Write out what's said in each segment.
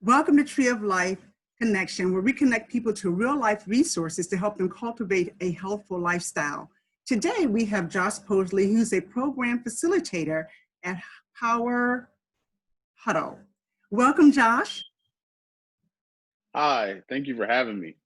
Welcome to Tree of Life Connection, where we connect people to real life resources to help them cultivate a healthful lifestyle. Today, we have Josh Posley, who's a program facilitator at Power Huddle. Welcome, Josh. Hi, thank you for having me.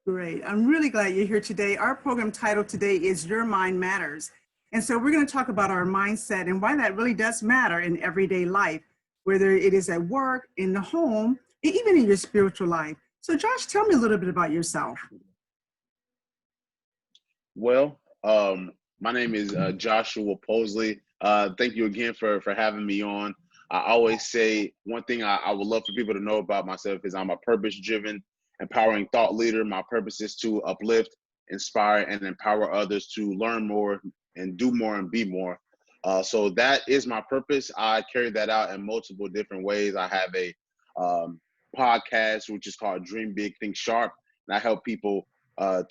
Great. I'm really glad you're here today. Our program title today is Your Mind Matters. And so we're going to talk about our mindset and why that really does matter in everyday life, whether it is at work, in the home, and even in your spiritual life. So Josh, tell me a little bit about yourself. Well, my name is Joshua Posley. Thank you again for having me on. I always say one thing I would love for people to know about myself is I'm a purpose-driven, empowering thought leader. My purpose is to uplift, inspire, and empower others to learn more and do more and be more. So that is my purpose. I carry that out in multiple different ways. I have a podcast, which is called Dream Big, Think Sharp, and I help people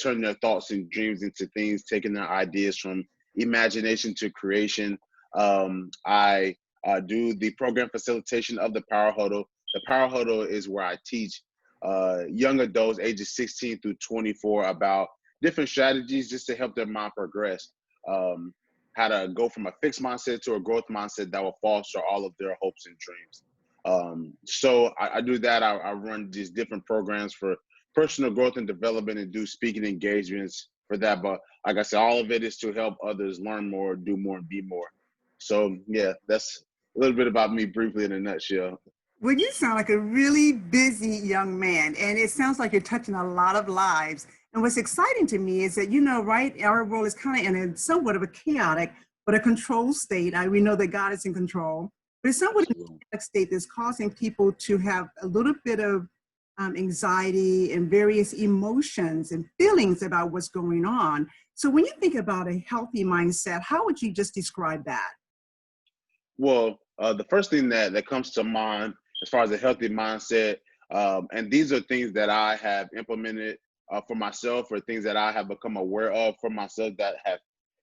turn their thoughts and dreams into things, taking their ideas from imagination to creation. I do the program facilitation of the Power Huddle. The Power Huddle is where I teach young adults ages 16 through 24 about different strategies just to help their mind progress. How to go from a fixed mindset to a growth mindset that will foster all of their hopes and dreams. So I do that. I run these different programs for personal growth and development and do speaking engagements for that. But like I said, all of it is to help others learn more, do more, and be more. So yeah, that's a little bit about me briefly in a nutshell. Well, you sound like a really busy young man, and it sounds like you're touching a lot of lives. And what's exciting to me is that, right, our world is kind of in a somewhat of a chaotic, but a controlled state. We know that God is in control, but it's somewhat in a chaotic state that's causing people to have a little bit of anxiety and various emotions and feelings about what's going on. So when you think about a healthy mindset, how would you just describe that? Well, the first thing that comes to mind as far as a healthy mindset, and these are things that I have implemented for myself, or things that I have become aware of for myself that have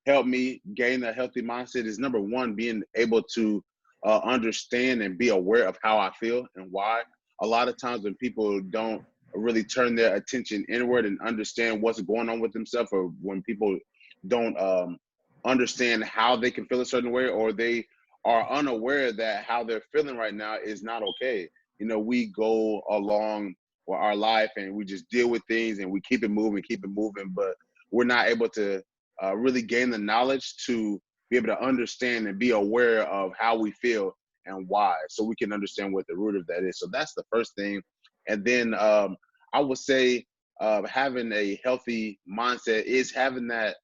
helped me gain a healthy mindset, is number one, being able to understand and be aware of how I feel and why. A lot of times when people don't really turn their attention inward and understand what's going on with themselves, or when people don't understand how they can feel a certain way, or they are unaware that how they're feeling right now is not okay. We go along with our life and we just deal with things and we keep it moving, but we're not able to really gain the knowledge to be able to understand and be aware of how we feel and why, so we can understand what the root of that is. So that's the first thing. And then I would say having a healthy mindset is having that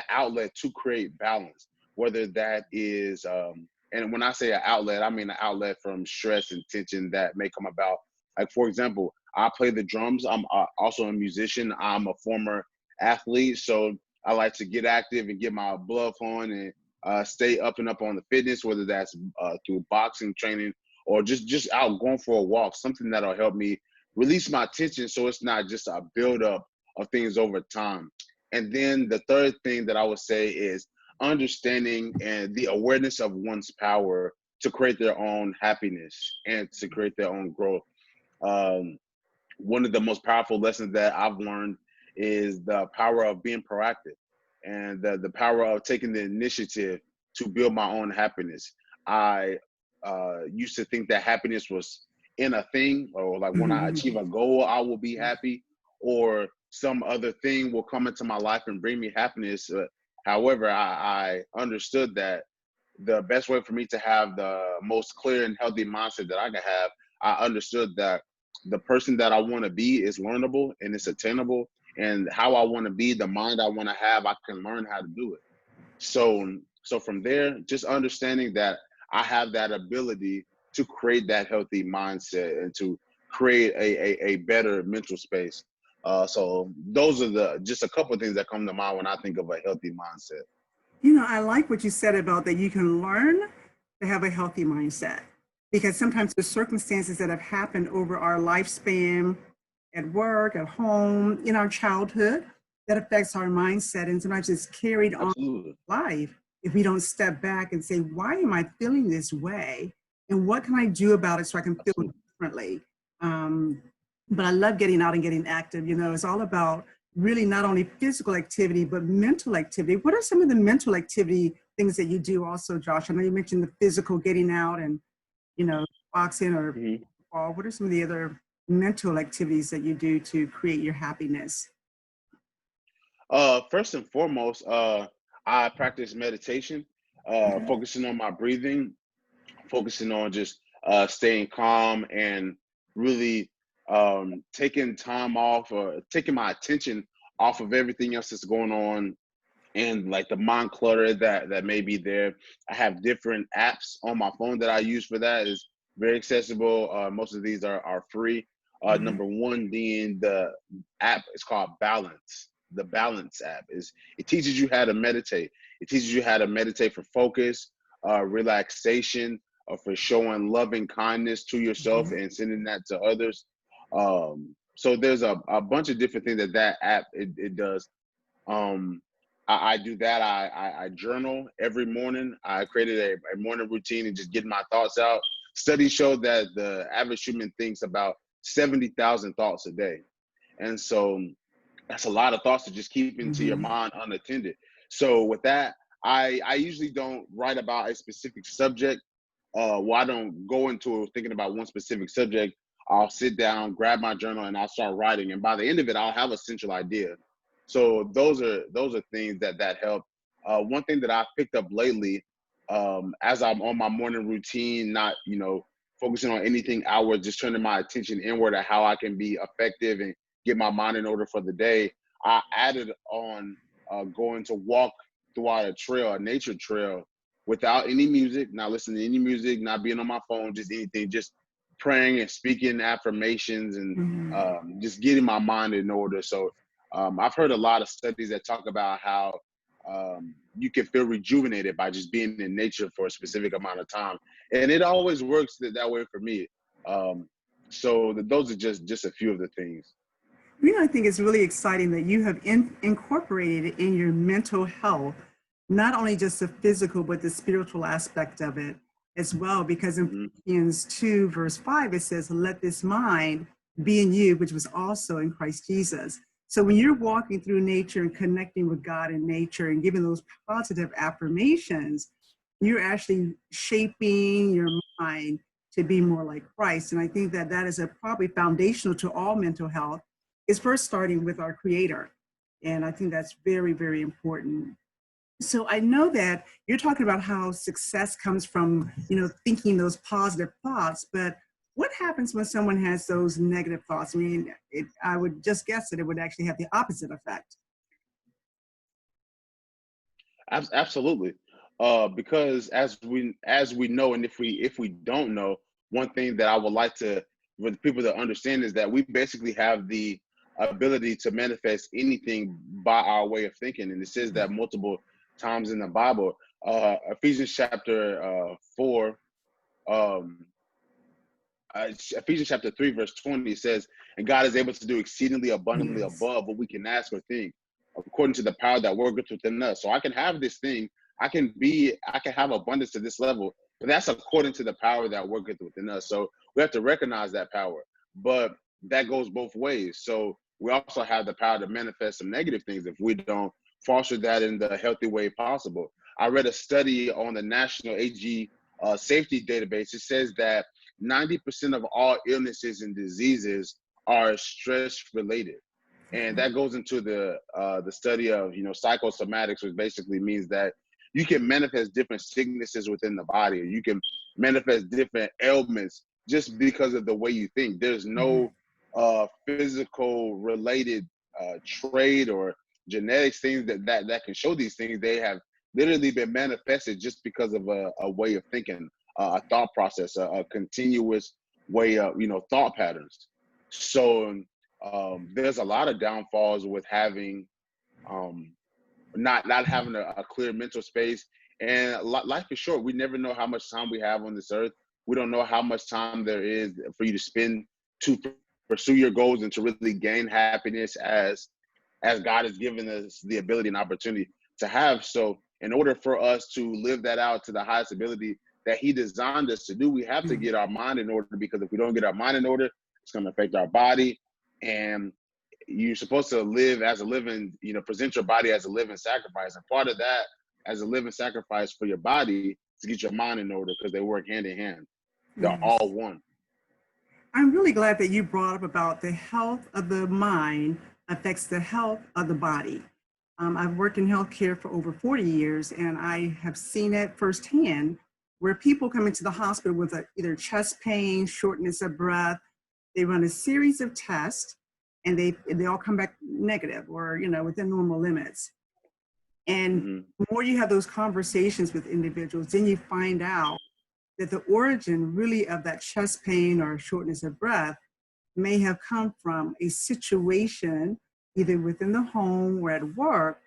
outlet to create balance, whether that is, and when I say an outlet, I mean an outlet from stress and tension that may come about. Like, for example, I play the drums. I'm also a musician. I'm a former athlete. So I like to get active and get my blood flowing and stay up and up on the fitness, whether that's through boxing training or just out going for a walk, something that'll help me release my tension so it's not just a buildup of things over time. And then the third thing that I would say is understanding and the awareness of one's power to create their own happiness and to create their own growth. Um, One of the most powerful lessons that I've learned is the power of being proactive and the power of taking the initiative to build my own happiness. I used to think that happiness was in a thing, or like when I achieve a goal, I will be happy, or some other thing will come into my life and bring me happiness. However, I understood that the best way for me to have the most clear and healthy mindset that I can have, I understood that the person that I want to be is learnable and it's attainable. And how I want to be, the mind I want to have, I can learn how to do it. So from there, just understanding that I have that ability to create that healthy mindset and to create a better mental space. So those are just a couple of things that come to mind when I think of a healthy mindset. I like what you said about that you can learn to have a healthy mindset, because sometimes the circumstances that have happened over our lifespan at work, at home, in our childhood, that affects our mindset, and sometimes it's carried on Absolutely. life if we don't step back and say, why am I feeling this way? And what can I do about it so I can feel Absolutely. differently? Um, but I love getting out and getting active. It's all about really not only physical activity, but mental activity. What are some of the mental activity things that you do also, Josh? I know you mentioned the physical getting out and, boxing or Mhm. ball. What are some of the other mental activities that you do to create your happiness? First and foremost, I practice meditation, focusing on my breathing, focusing on just staying calm and really taking time off or taking my attention off of everything else that's going on and like the mind clutter that may be there. I have different apps on my phone that I use for that. Is very accessible. Most of these are free. Mhm. Number one being the app is called Balance. The Balance app is it teaches you how to meditate. It teaches you how to meditate for focus, relaxation, for showing loving kindness to yourself Mhm. and sending that to others. So there's a bunch of different things that app it does. um, I do that. I journal every morning. I created a morning routine and just getting my thoughts out. Studies show that the average human thinks about 70,000 thoughts a day. And so that's a lot of thoughts to just keep into your Mhm. mind unattended. So with that, I usually don't write about a specific subject. Well, I don't go into thinking about one specific subject. I'll sit down, grab my journal, and I'll start writing. And by the end of it, I'll have a central idea. So those are things that help. One thing that I've picked up lately, as I'm on my morning routine, not focusing on anything outward, just turning my attention inward at how I can be effective and get my mind in order for the day. I added on going to walk throughout a trail, a nature trail, without any music, not listening to any music, not being on my phone, just anything, just praying and speaking affirmations and Mhm. just getting my mind in order. So I've heard a lot of studies that talk about how you can feel rejuvenated by just being in nature for a specific amount of time, and it always works that way for me. So those are just a few of the things. I think it's really exciting that you have incorporated in your mental health, not only just the physical, but the spiritual aspect of it as well. Because in Hmm. Philippians 2, verse 5, it says, let this mind be in you, which was also in Christ Jesus. So when you're walking through nature and connecting with God in nature and giving those positive affirmations, you're actually shaping your mind to be more like Christ. And I think that that is a probably foundational to all mental health is first starting with our creator. And I think that's very, very important. So I know that you're talking about how success comes from, thinking those positive thoughts, but what happens when someone has those negative thoughts? I mean, I would just guess that it would actually have the opposite effect. Absolutely, because as we know, and if we don't know, one thing that I would like to for the people to understand is that we basically have the ability to manifest anything by our way of thinking, and it says that multiple times in the Bible. Ephesians chapter 4. Um, Ephesians chapter 3, verse 20 says, and God is able to do exceedingly abundantly Yes. above what we can ask or think, according to the power that worketh within us. So I can have this thing, I can have abundance to this level, but that's according to the power that worketh within us. So we have to recognize that power. But that goes both ways. So we also have the power to manifest some negative things if we don't foster that in the healthy way possible. I read a study on the National AG safety database. It says that 90% of all illnesses and diseases are stress related. And that goes into the study of psychosomatics, which basically means that you can manifest different sicknesses within the body, or you can manifest different ailments just because of the way you think. There's no physical related trait or genetics things that can show these things. They have literally been manifested just because of a way of thinking, a thought process, a continuous way of thought patterns. So there's a lot of downfalls with having um, not having a clear mental space. And life is short. We never know how much time we have on this earth. We don't know how much time there is for you to spend to pursue your goals and to really gain happiness as God has given us the ability and opportunity to have. So in order for us to live that out to the highest ability that he designed us to do, we have to get our mind in order, because if we don't get our mind in order, It's going to affect our body. And you're supposed to live as a living, present your body as a living sacrifice. And part of that as a living sacrifice for your body is to get your mind in order, because they work hand in hand. They're all Yes. one. I'm really glad that you brought up about the health of the mind affects the health of the body. I've worked in healthcare for over 40 years, and I have seen it firsthand where people come into the hospital with either chest pain, shortness of breath. They run a series of tests, and they all come back negative or within normal limits. And Mm-hmm. the more you have those conversations with individuals, then you find out that the origin really of that chest pain or shortness of breath may have come from a situation either within the home or at work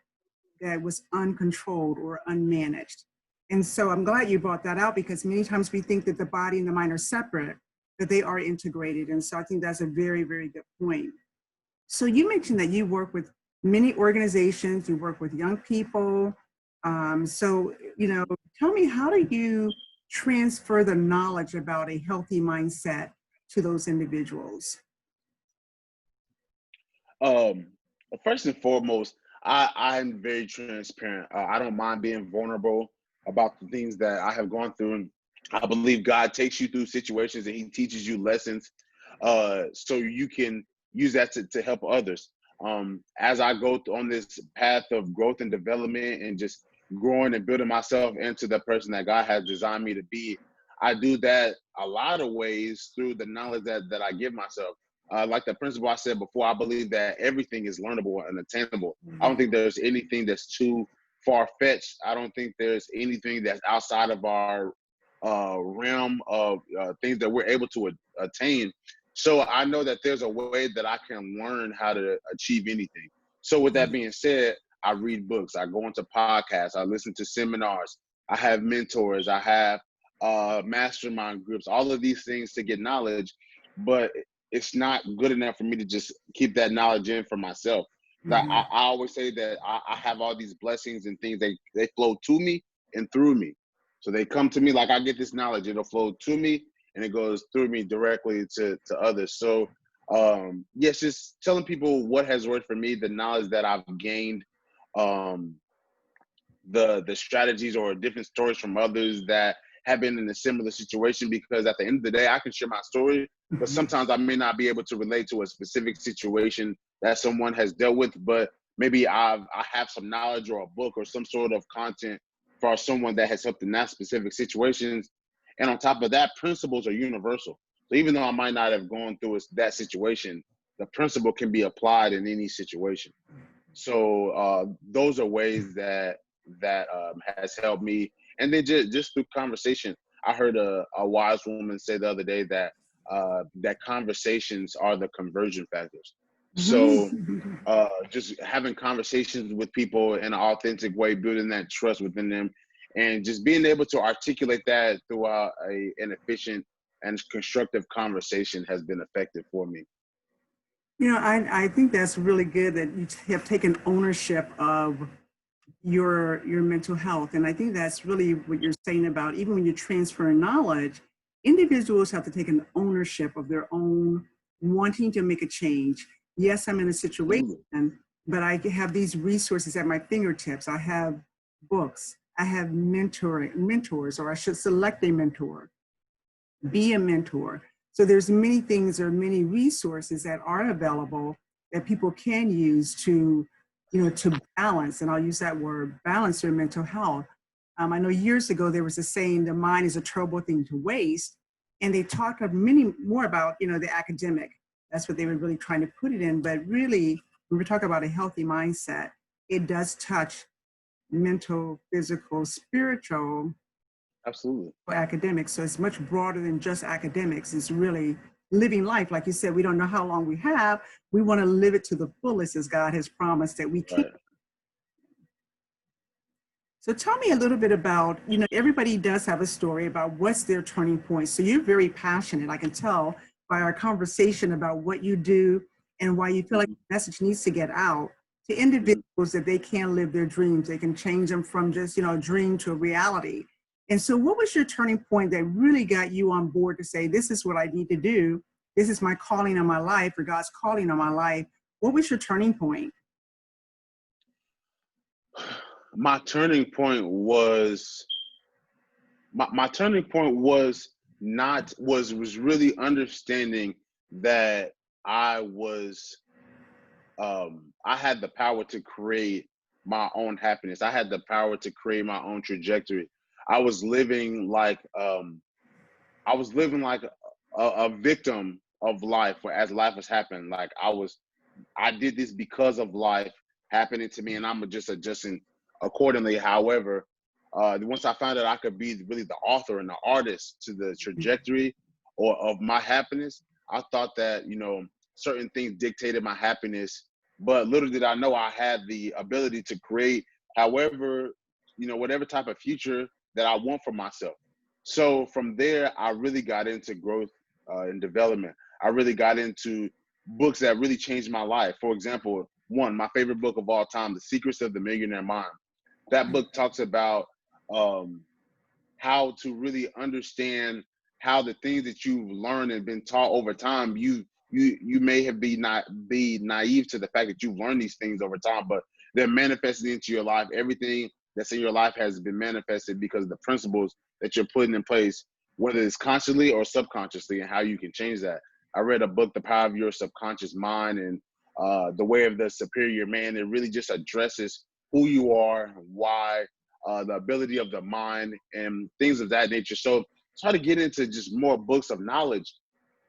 that was uncontrolled or unmanaged. And so I'm glad you brought that out, because many times we think that the body and the mind are separate, but they are integrated. And so I think that's a very, very good point. So you mentioned that you work with many organizations, you work with young people. Tell me, how do you transfer the knowledge about a healthy mindset to those individuals? First and foremost, I'm very transparent. I don't mind being vulnerable about the things that I have gone through. And I believe God takes you through situations and he teaches you lessons so you can use that to help others. As I go on this path of growth and development and just growing and building myself into the person that God has designed me to be, I do that a lot of ways through the knowledge that I give myself. Like the principle I said before, I believe that everything is learnable and attainable. I don't think there's anything that's too far-fetched. I don't think there's anything that's outside of our realm of things that we're able to attain. So I know that there's a way that I can learn how to achieve anything. So with that being said, I read books, I go into podcasts, I listen to seminars, I have mentors, I have mastermind groups, all of these things to get knowledge. But it's not good enough for me to just keep that knowledge in for myself. Like Mm-hmm. I always say that I have all these blessings and things, they flow to me and through me. So they come to me, like I get this knowledge, it'll flow to me and it goes through me directly to others. So yes, just telling people what has worked for me, the knowledge that I've gained, um, the strategies or different stories from others that have been in a similar situation, because at the end of the day, I can share my story, but sometimes I may not be able to relate to a specific situation that someone has dealt with, but maybe I have some knowledge or a book or some sort of content for someone that has helped in that specific situations. And on top of that, principles are universal. So even though I might not have gone through that situation, the principle can be applied in any situation. So those are ways that has helped me. And then just through conversation, I heard a wise woman say the other day that that conversations are the conversion factors. So Mm-hmm. just having conversations with people in an authentic way, building that trust within them, and just being able to articulate that throughout an efficient and constructive conversation has been effective for me. I think that's really good that you have taken ownership of your mental health. And I think that's really what you're saying about, even when you transfer knowledge, individuals have to take an ownership of their own wanting to make a change. Yes, I'm in a situation, Absolutely. but I have these resources at my fingertips. I have books, I have mentors, or I should select a mentor, be a mentor. So there's many things or many resources that are available that people can use to, to balance, and I'll use that word, balance their mental health. I know years ago there was a saying, the mind is a terrible thing to waste. And they talked many more about, the academic. That's what they were really trying to put it in. But really, when we talk about a healthy mindset, it does touch mental, physical, spiritual, Absolutely. for academics. So it's much broader than just academics. It's really living life. Like you said, we don't know how long we have. We want to live it to the fullest as God has promised that we can. Right. So tell me a little bit about, everybody does have a story about what's their turning point. So you're very passionate, I can tell by our conversation about what you do and why you feel like Mm-hmm. the message needs to get out to Mm-hmm. individuals that they can live their dreams. They can change them from just, a dream to a reality. And so what was your turning point that really got you on board to say, this is what I need to do? this is my calling on my life, or God's calling on my life, what was your turning point? My turning point was my turning point was not was really understanding that I was I had the power to create my own happiness. I had the power to create my own trajectory. I was living like a victim of life, where as life was happening, like I did this because of life happening to me, and I'm just adjusting accordingly. However, once I found out I could be really the author and the artist to the trajectory or of my happiness, I thought that, you know, certain things dictated my happiness, but little did I know I had the ability to create however, you know, whatever type of future that I want for myself. So from there, I really got into growth and development. I really got into books that really changed my life. For example, one, my favorite book of all time, The Secrets of the Millionaire Mind. That book talks about how to really understand how the things that you've learned and been taught over time, you may have be naive to the fact that you've learned these things over time, but they're manifested into your life. Everything that's in your life has been manifested because of the principles that you're putting in place, whether it's consciously or subconsciously, and how you can change that. I read a book, The Power of Your Subconscious Mind, and The Way of the Superior Man. It really just addresses who you are, why, the ability of the mind, and things of that nature. So try to get into just more books of knowledge.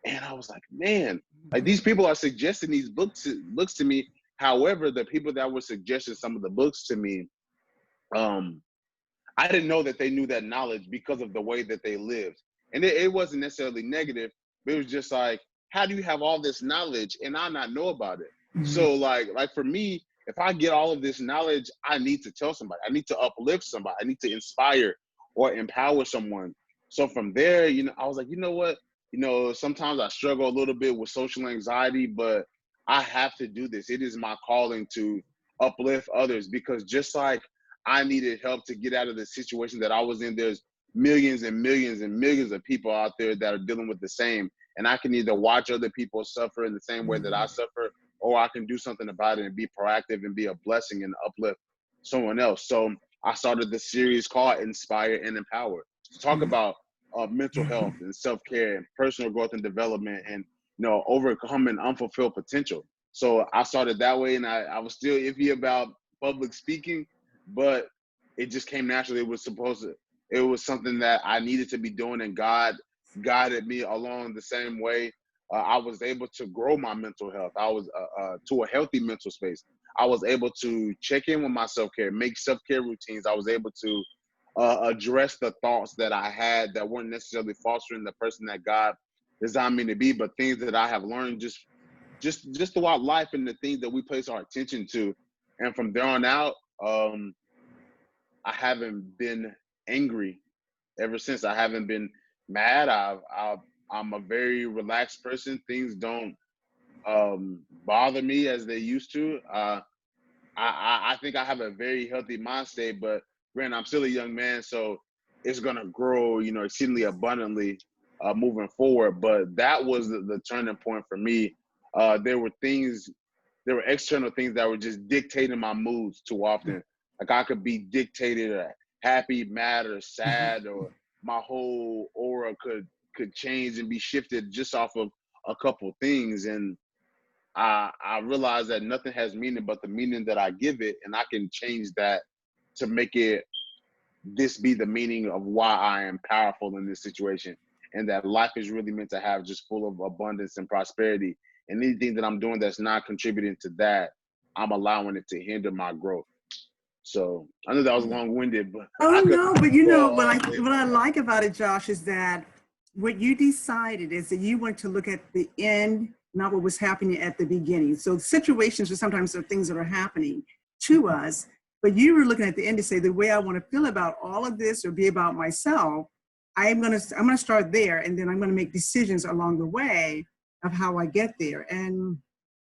And I was like, man, like these people are suggesting these books to me. However, the people that were suggesting some of the books to me, I didn't know that they knew that knowledge because of the way that they lived. And it wasn't necessarily negative, but it was just like, how do you have all this knowledge and I not know about it? So like for me, if I get all of this knowledge, I need to tell somebody. I need to uplift somebody. I need to inspire or empower someone. So from there, you know, I was like, you know what? You know, sometimes I struggle a little bit with social anxiety, but I have to do this. It is my calling to uplift others, because just like I needed help to get out of the situation that I was in, there's millions and millions and millions of people out there that are dealing with the same. And I can either watch other people suffer in the same way that I suffer, or I can do something about it and be proactive and be a blessing and uplift someone else. So I started this series called Inspire and Empower to talk about mental health and self-care and personal growth and development, and, you know, overcoming unfulfilled potential. So I started that way, and I was still iffy about public speaking, but it just came naturally. It was something that I needed to be doing, and God guided me along the same way. I was able to grow my mental health. I was to a healthy mental space. I was able to check in with my self-care, make self-care routines. I was able to address the thoughts that I had that weren't necessarily fostering the person that God designed me to be, but things that I have learned just throughout life, and the things that we place our attention to. And from there on out, I haven't been angry ever since. I haven't been mad. I'm a very relaxed person. Things don't bother me as they used to. I think I have a very healthy mind state, but granted, I'm still a young man, so it's gonna grow, you know, exceedingly abundantly moving forward. But that was the turning point for me. There were external things that were just dictating my moods too often. Like I could be dictated happy, mad, or sad, or my whole aura could change and be shifted just off of a couple things. And I realized that nothing has meaning but the meaning that I give it, and I can change that to make it this be the meaning of why I am powerful in this situation, and that life is really meant to have just full of abundance and prosperity. And anything that I'm doing that's not contributing to that, I'm allowing it to hinder my growth. So I know that was long-winded, but Oh I could no, but you go know all day. what I like about it, Josh, is that what you decided is that you want to look at the end, not what was happening at the beginning. So situations are sometimes are things that are happening to us, but you were looking at the end to say the way I want to feel about all of this or be about myself, I'm gonna start there, and then I'm gonna make decisions along the way of how I get there. And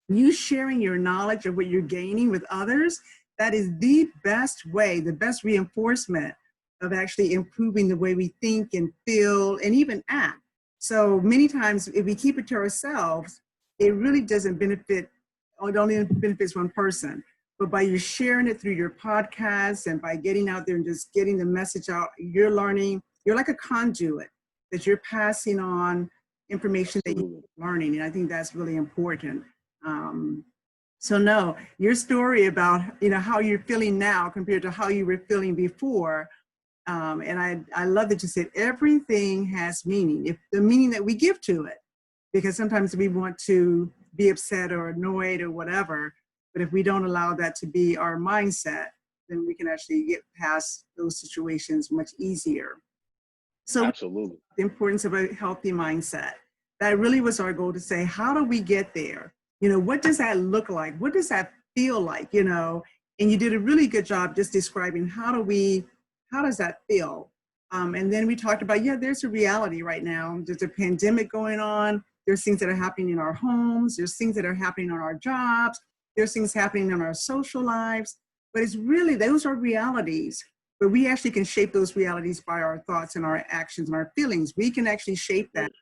you sharing your knowledge of what you're gaining with others, that is the best way, the best reinforcement of actually improving the way we think and feel and even act. So many times, if we keep it to ourselves, it really doesn't benefit, or it only benefits one person. But by you sharing it through your podcast and by getting out there and just getting the message out, you're learning, you're like a conduit that you're passing on information that Absolutely. you're learning. And I think that's really important. Um, so no, your story about, how you're feeling now compared to how you were feeling before. And I love that you said everything has meaning, if the meaning that we give to it, because sometimes we want to be upset or annoyed or whatever. But if we don't allow that to be our mindset, then we can actually get past those situations much easier. So Absolutely. the importance of a healthy mindset. That really was our goal, to say, how do we get there? What does that look like? What does that feel like? And you did a really good job just describing how does that feel? And then we talked about, there's a reality right now. There's a pandemic going on. There's things that are happening in our homes. There's things that are happening on our jobs. There's things happening in our social lives. But it's really, those are realities. But we actually can shape those realities by our thoughts and our actions and our feelings. We can actually shape that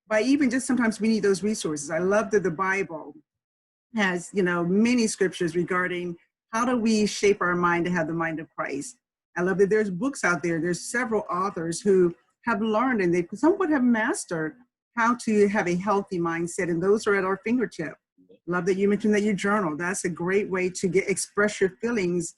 by even just, sometimes we need those resources. I love that the Bible has, many scriptures regarding how do we shape our mind to have the mind of Christ. I love that there's books out there. There's several authors who have learned and they somewhat have mastered how to have a healthy mindset, and those are at our fingertip. Love that you mentioned that you journal. That's a great way to express your feelings,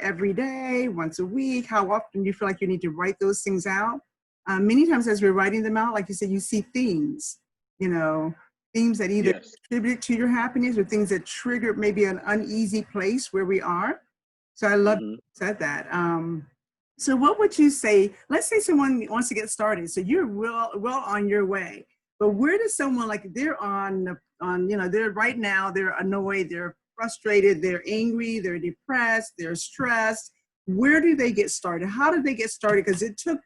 every day, once a week. How often do you feel like you need to write those things out? Many times as we're writing them out, like you said, you see themes, themes that either Yes. contribute to your happiness or things that trigger maybe an uneasy place where we are. So I love you said that. So what would you say, let's say someone wants to get started. So you're well on your way, but where does someone, like, they're they're right now, they're annoyed, they're frustrated, they're angry, they're depressed, they're stressed. Where do they get started? How did they get started? Because it took,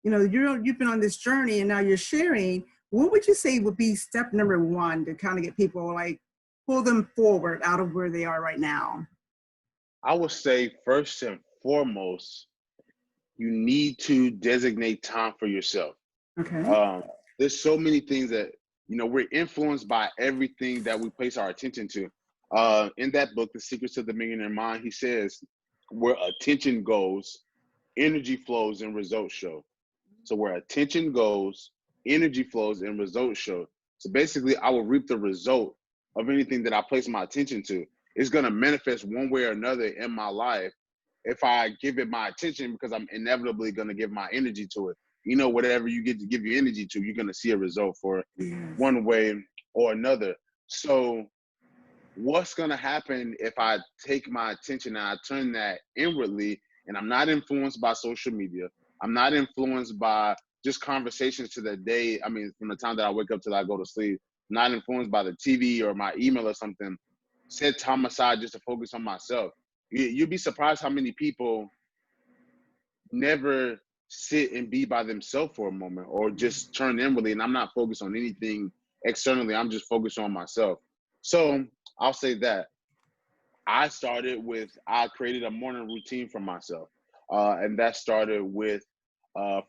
you've been on this journey and now you're sharing. What would you say would be step number one to kind of get people, like, pull them forward out of where they are right now? I would say first and foremost, you need to designate time for yourself. Okay. Um, there's so many things that, we're influenced by everything that we place our attention to. In that book, The Secrets of the Millionaire Mind, he says, where attention goes, energy flows and results show. So where attention goes, energy flows and results show. So basically, I will reap the result of anything that I place my attention to. It's going to manifest one way or another in my life if I give it my attention, because I'm inevitably going to give my energy to it. Whatever you get to give your energy to, you're going to see a result for it Yes. one way or another. So what's going to happen if I take my attention and I turn that inwardly, and I'm not influenced by social media? I'm not influenced by just conversations to the day. I mean, from the time that I wake up till I go to sleep, I'm not influenced by the TV or my email or something. Set time aside just to focus on myself. You'd be surprised how many people never sit and be by themselves for a moment, or just turn inwardly. And I'm not focused on anything externally. I'm just focused on myself. So I'll say that I created a morning routine for myself. And that started with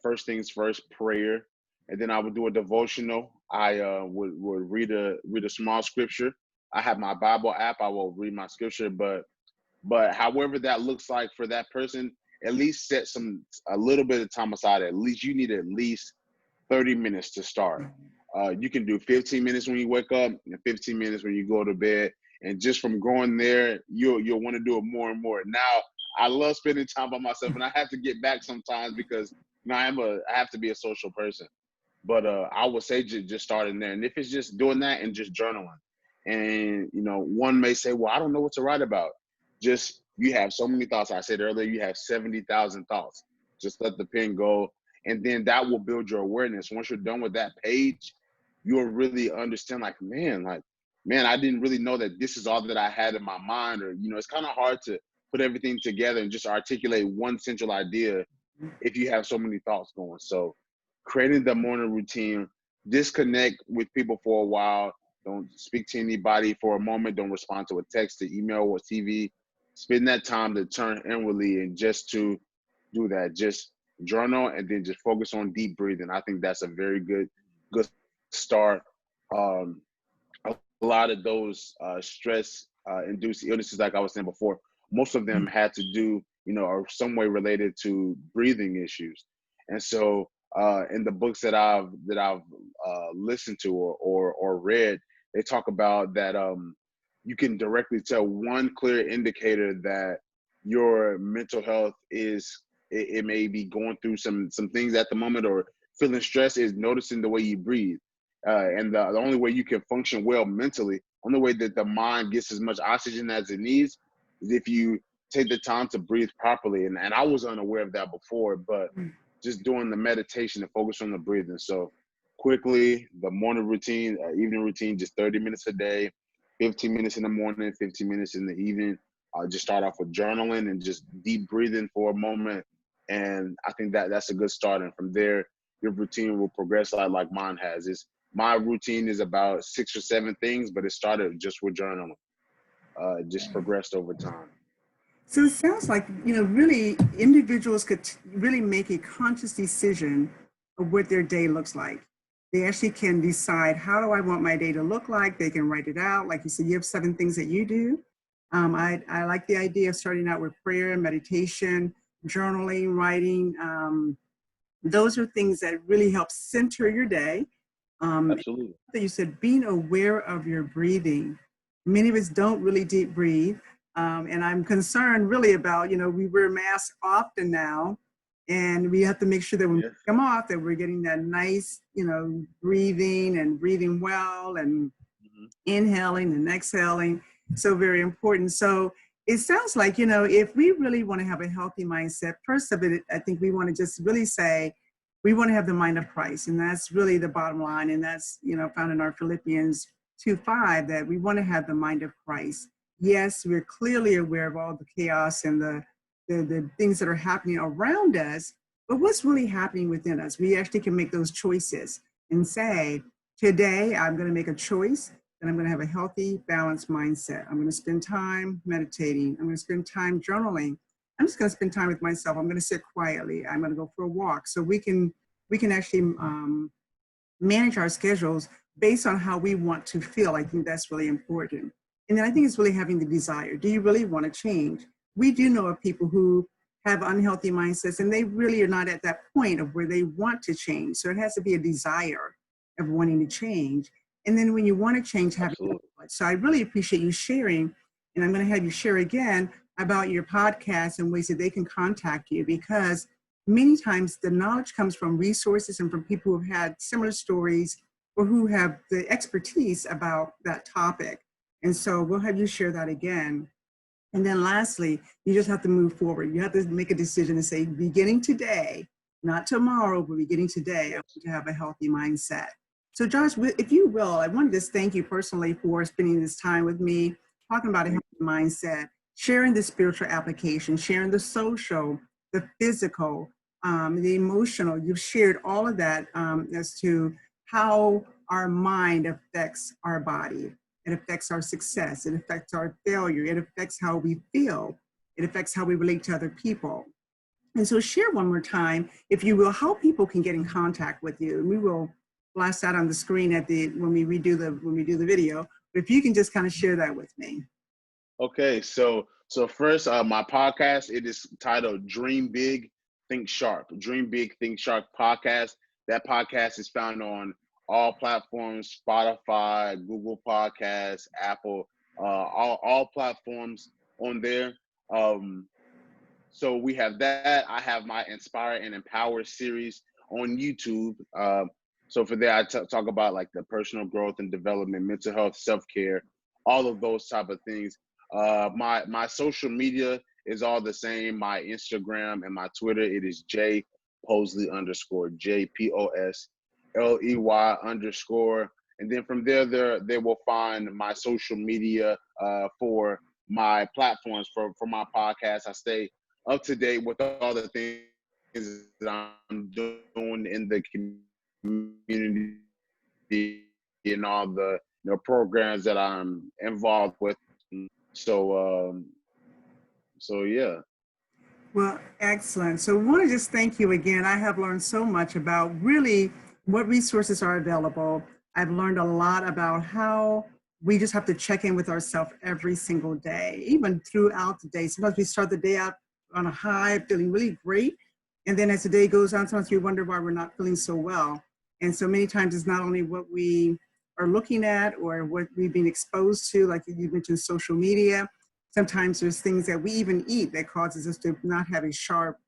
first things first, prayer. And then I would do a devotional. I would read a small scripture. I have my Bible app. I will read my scripture, but however that looks like for that person, at least set a little bit of time aside. At least you need at least 30 minutes to start. You can do 15 minutes when you wake up and 15 minutes when you go to bed. And just from going there, you'll want to do it more and more. Now, I love spending time by myself, and I have to get back sometimes because I have to be a social person. But I would say just starting there. And if it's just doing that and just journaling, and one may say, well, I don't know what to write about. Just, you have so many thoughts. I said earlier, you have 70,000 thoughts. Just let the pen go, and then that will build your awareness. Once you're done with that page, you'll really understand, like, man, I didn't really know that this is all that I had in my mind. Or, it's kind of hard to put everything together and just articulate one central idea if you have so many thoughts going. So creating the morning routine, disconnect with people for a while. Don't speak to anybody for a moment. Don't respond to a text, to email, or TV. Spend that time to turn inwardly and just to do that. Just journal and then just focus on deep breathing. I think that's a very good good start. Um, a lot of those stress induced illnesses, like I was saying before, most of them had to do, or some way related to breathing issues. And so in the books that I've listened to or read, they talk about that you can directly tell one clear indicator that your mental health it may be going through some things at the moment or feeling stress is noticing the way you breathe. And the only way you can function well mentally, only way that the mind gets as much oxygen as it needs, is if you take the time to breathe properly. And I was unaware of that before, but just doing the meditation and focus on the breathing. So quickly, the morning routine, evening routine, just 30 minutes a day, 15 minutes in the morning, 15 minutes in the evening. I'll just start off with journaling and just deep breathing for a moment. And I think that's a good start. And from there, your routine will progress like mine has. My routine is about 6 or 7 things, but it started just with journaling. Just progressed over time. So it sounds like, really individuals could really make a conscious decision of what their day looks like. They actually can decide, how do I want my day to look like? They can write it out. Like you said, you have 7 things that you do. I like the idea of starting out with prayer, meditation, journaling, writing. Those are things that really help center your day. Absolutely. You said being aware of your breathing. Many of us don't really deep breathe. And I'm concerned really about, we wear masks often now, and we have to make sure that when we come off, that we're getting that nice, breathing and breathing well and inhaling and exhaling. So very important. So it sounds like, if we really want to have a healthy mindset, first of it, I think we want to just really say, we want to have the mind of Christ. And that's really the bottom line. And that's, found in our Philippians 2:5, that we want to have the mind of Christ. Yes, we're clearly aware of all the chaos and the things that are happening around us, but what's really happening within us? We actually can make those choices and say, today I'm going to make a choice that I'm going to have a healthy, balanced mindset. I'm going to spend time meditating. I'm going to spend time journaling. I'm just going to spend time with myself. I'm going to sit quietly. I'm going to go for a walk. So we can actually manage our schedules based on how we want to feel. I think that's really important. And then I think it's really having the desire. Do you really want to change? We do know of people who have unhealthy mindsets, and they really are not at that point of where they want to change. So it has to be a desire of wanting to change. And then when you want to change, having knowledge. So I really appreciate you sharing, and I'm going to have you share again about your podcast and ways that they can contact you, because many times the knowledge comes from resources and from people who've had similar stories or who have the expertise about that topic. And so we'll have you share that again. And then lastly, you just have to move forward. You have to make a decision and say, beginning today, not tomorrow, but beginning today, I want to have a healthy mindset. So Josh, if you will, I want to just thank you personally for spending this time with me, talking about a healthy mindset, sharing the spiritual application, sharing the social, the physical, the emotional. You've shared all of that as to how our mind affects our body. It affects our success. It affects our failure. It affects how we feel. It affects how we relate to other people. And so share one more time, if you will, how people can get in contact with you. And we will blast that on the screen when we do the video. But if you can just kind of share that with me. Okay, so first, my podcast, it is titled Dream Big, Think Sharp. Dream Big, Think Sharp podcast. That podcast is found on all platforms: Spotify, Google Podcasts, Apple, all platforms on there. So we have that. I have my Inspire and Empower series on YouTube. So for that, I talk about like the personal growth and development, mental health, self-care, all of those type of things. My social media is all the same. My Instagram and my Twitter, it is J Posley _ JPOSLEY _ and then from there they will find my social media for my platforms for my podcast. I stay up to date with all the things that I'm doing in the community and all the programs that I'm involved with. So yeah. Well, excellent. So I want to just thank you again. I have learned so much about really what resources are available. I've learned a lot about how we just have to check in with ourselves every single day, even throughout the day. Sometimes we start the day out on a high, feeling really great. And then as the day goes on, sometimes we wonder why we're not feeling so well. And so many times it's not only what we are looking at or what we've been exposed to, like you mentioned, social media. Sometimes there's things that we even eat that causes us to not have a sharp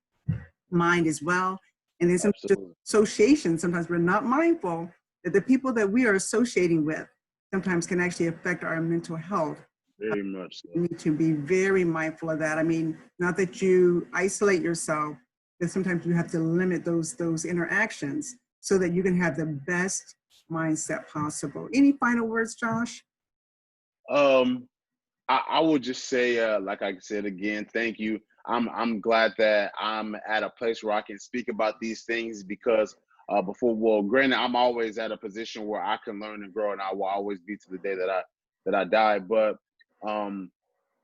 mind as well. And there's some just Absolutely. association. Sometimes we're not mindful that the people that we are associating with sometimes can actually affect our mental health. Very much so. You need to be very mindful of that. I mean, not that you isolate yourself, but sometimes you have to limit those interactions so that you can have the best mindset possible. Any final words, Josh? Um, I would just say, like I said again, thank you. I'm glad that I'm at a place where I can speak about these things because before, well, granted, I'm always at a position where I can learn and grow, and I will always be to the day that I die. But um,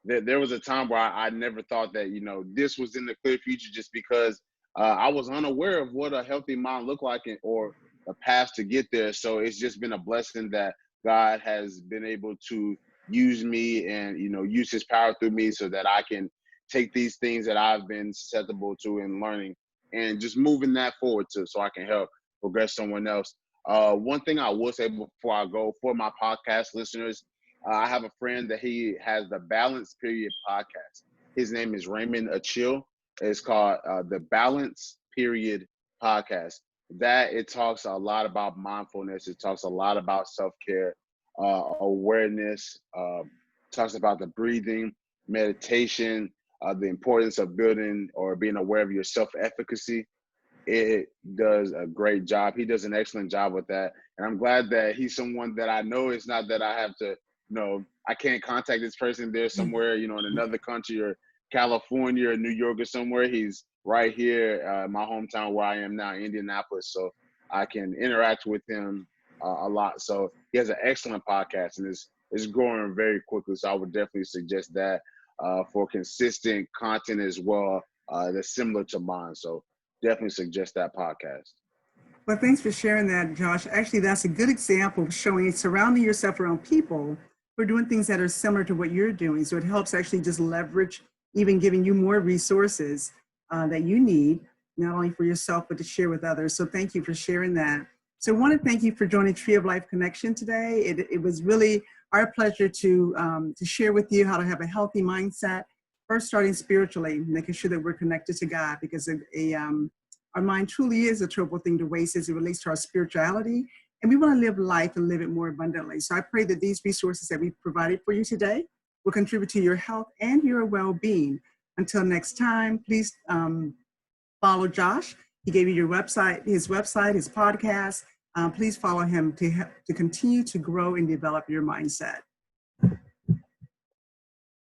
there was a time where I never thought that this was in the clear future, just because I was unaware of what a healthy mind looked like or a path to get there. So it's just been a blessing that God has been able to use me and use His power through me so that I can take these things that I've been susceptible to and learning and just moving that forward so I can help progress someone else. One thing I will say before I go, for my podcast listeners, I have a friend that he has the Balance Period podcast. His name is Raymond Achille. It's called the Balance Period podcast. That it talks a lot about mindfulness. It talks a lot about self-care, awareness, talks about the breathing, meditation, the importance of building or being aware of your self-efficacy. It does a great job. He does an excellent job with that. And I'm glad that he's someone that I know. It's not that I have to, I can't contact this person there somewhere, in another country or California or New York or somewhere. He's right here in my hometown where I am now, Indianapolis. So I can interact with him a lot. So he has an excellent podcast and it's growing very quickly. So I would definitely suggest that for consistent content as well that's similar to mine. So definitely suggest that podcast. Well, thanks for sharing that, Josh. Actually, that's a good example of showing surrounding yourself around people who are doing things that are similar to what you're doing. So it helps actually just leverage, even giving you more resources that you need, not only for yourself, but to share with others. So thank you for sharing that. So I want to thank you for joining Tree of Life Connection today. It was really our pleasure to share with you how to have a healthy mindset, first starting spiritually, making sure that we're connected to God, because our mind truly is a terrible thing to waste as it relates to our spirituality. And we want to live life and live it more abundantly. So I pray that these resources that we've provided for you today will contribute to your health and your well-being. Until next time, please follow Josh. He gave you your website, his podcast. Please follow him to continue to grow and develop your mindset.